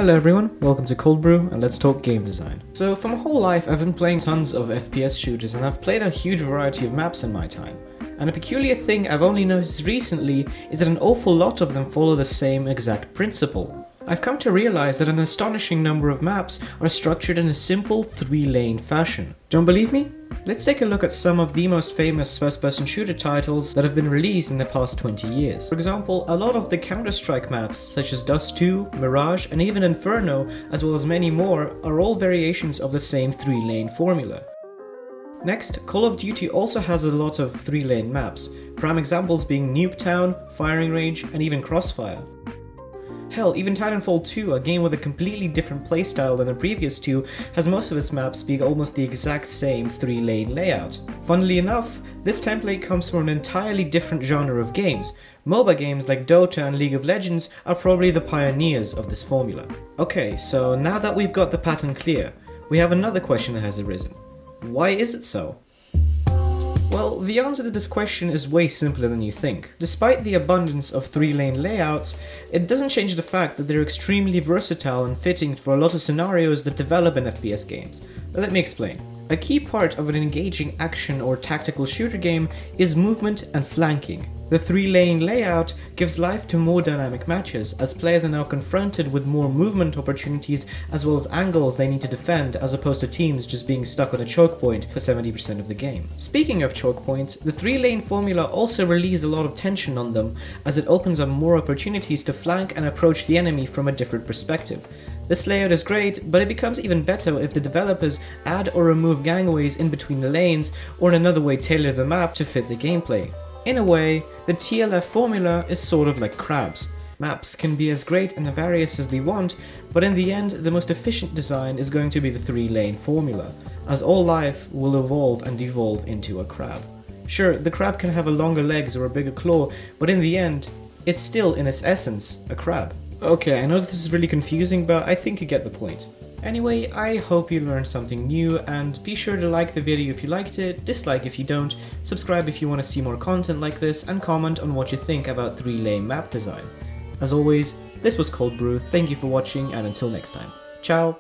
Hello everyone, welcome to coldbrew and let's talk game design. So for my whole life I've been playing tons of FPS shooters and I've played a huge variety of maps in my time. And a peculiar thing I've only noticed recently is that an awful lot of them follow the same exact principle. I've come to realize that an astonishing number of maps are structured in a simple 3-lane fashion. Don't believe me? Let's take a look at some of the most famous first-person shooter titles that have been released in the past 20 years. For example, a lot of the Counter-Strike maps, such as Dust 2, Mirage, and even Inferno, as well as many more, are all variations of the same 3-lane formula. Next, Call of Duty also has a lot of 3-lane maps, prime examples being Nuketown, Firing Range, and even Crossfire. Hell, even Titanfall 2, a game with a completely different playstyle than the previous two, has most of its maps being almost the exact same 3-lane layout. Funnily enough, this template comes from an entirely different genre of games. MOBA games like Dota and League of Legends are probably the pioneers of this formula. Okay, so now that we've got the pattern clear, we have another question that has arisen. Why is it so? Well, the answer to this question is way simpler than you think. Despite the abundance of 3-lane layouts, it doesn't change the fact that they're extremely versatile and fitting for a lot of scenarios that develop in FPS games. Let me explain. A key part of an engaging action or tactical shooter game is movement and flanking. The 3-lane layout gives life to more dynamic matches, as players are now confronted with more movement opportunities as well as angles they need to defend, as opposed to teams just being stuck on a choke point for 70% of the game. Speaking of choke points, the 3-lane formula also relieves a lot of tension on them, as it opens up more opportunities to flank and approach the enemy from a different perspective. This layout is great, but it becomes even better if the developers add or remove gangways in between the lanes, or in another way tailor the map to fit the gameplay. In a way, the TLF formula is sort of like crabs. Maps can be as great and various as they want, but in the end, the most efficient design is going to be the 3-lane formula, as all life will evolve and devolve into a crab. Sure, the crab can have a longer legs or a bigger claw, but in the end, it's still in its essence a crab. Okay, I know this is really confusing, but I think you get the point. Anyway, I hope you learned something new, and be sure to like the video if you liked it, dislike if you don't, subscribe if you want to see more content like this, and comment on what you think about 3-lane map design. As always, this was coldbrew, thank you for watching, and until next time. Ciao!